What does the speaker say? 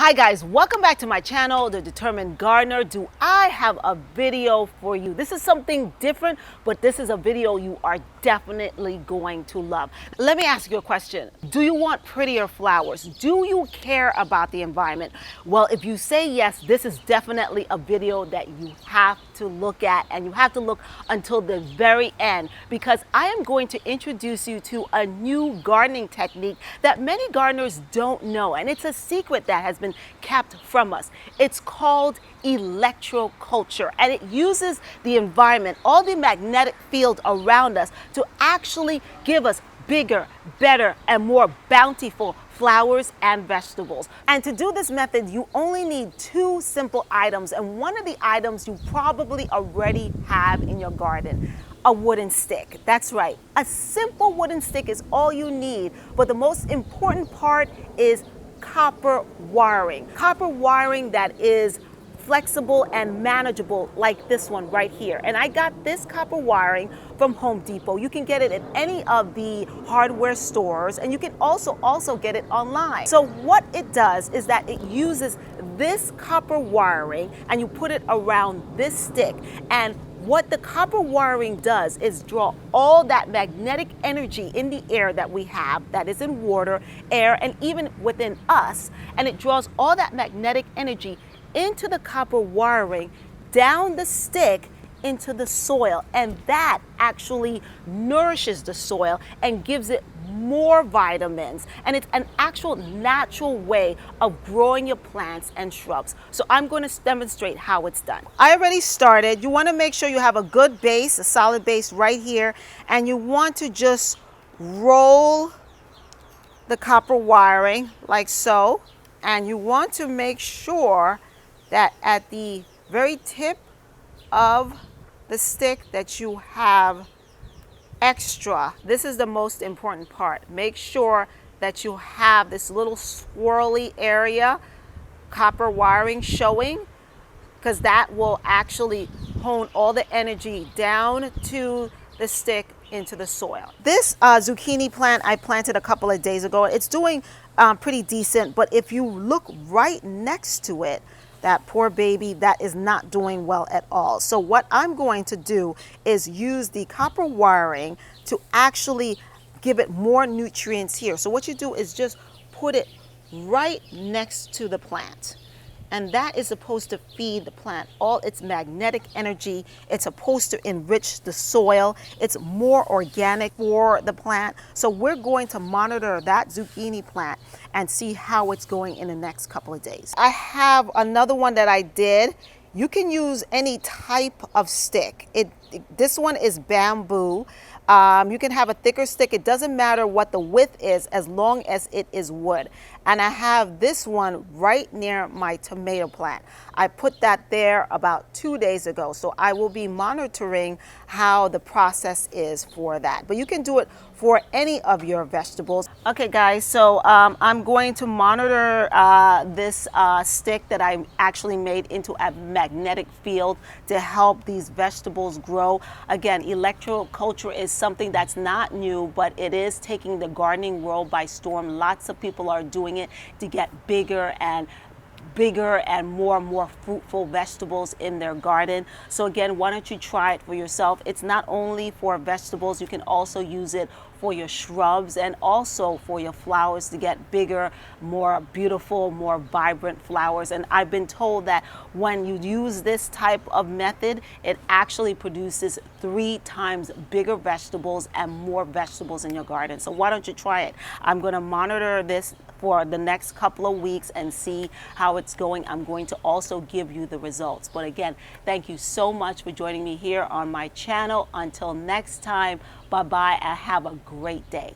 Hi guys, welcome back to my channel, The Determined Gardener. Do I have a video for you? This is something different, but this is a video you are definitely going to love. Let me ask you a question. Do you want prettier flowers? Do you care about the environment? Well, if you say yes, this is definitely a video that you have to look at, and you have to look until the very end, because I am going to introduce you to a new gardening technique that many gardeners don't know, and it's a secret that has been kept from us. It's called electroculture, and it uses the environment, all the magnetic field around us, to actually give us bigger, better, and more bountiful flowers and vegetables. And to do this method, you only need two simple items, and one of the items you probably already have in your garden: a wooden stick. That's right, a simple wooden stick is all you need, but the most important part is copper wiring. Copper wiring that is flexible and manageable, like this one right here. And I got this copper wiring from Home Depot. You can get it at any of the hardware stores, and you can also get it online. So what it does is that it uses this copper wiring, and you put it around this stick, and what the copper wiring does is draw all that magnetic energy in the air that we have, that is in water, air, and even within us, and it draws all that magnetic energy into the copper wiring, down the stick, into the soil, and that actually nourishes the soil and gives it more vitamins, and it's an actual natural way of growing your plants and shrubs. So I'm going to demonstrate how it's done. I already started. You want to make sure you have a good base, a solid base right here, and you want to just roll the copper wiring like so, and you want to make sure that at the very tip of the stick that you have extra. This is the most important part. Make sure that you have this little swirly area, copper wiring showing, because that will actually hone all the energy down to the stick into the soil. This zucchini plant I planted a couple of days ago. It's doing pretty decent, but if you look right next to it, that poor baby, that is not doing well at all. So what I'm going to do is use the copper wiring to actually give it more nutrients here. So what you do is just put it right next to the plant. And that is supposed to feed the plant all its magnetic energy. It's supposed to enrich the soil. It's more organic for the plant. So we're going to monitor that zucchini plant and see how it's going in the next couple of days. I have another one that I did. You can use any type of stick. This one is bamboo. You can have a thicker stick. It doesn't matter what the width is as long as it is wood. And I have this one right near my tomato plant. I put that there about 2 days ago. So I will be monitoring how the process is for that. But you can do it for any of your vegetables. Okay guys, so I'm going to monitor this stick that I actually made into a magnetic field to help these vegetables grow. Again, electroculture is something that's not new, but it is taking the gardening world by storm. Lots of people are doing it to get bigger and more fruitful vegetables in their garden. So again, why don't you try it for yourself? It's not only for vegetables, you can also use it for your shrubs and also for your flowers to get bigger, more beautiful, more vibrant flowers. And I've been told that when you use this type of method, it actually produces 3 times bigger vegetables and more vegetables in your garden. So why don't you try it? I'm going to monitor this for the next couple of weeks and see how it's going. I'm going to also give you the results. But again, thank you so much for joining me here on my channel. Until next time, bye-bye and have a great day.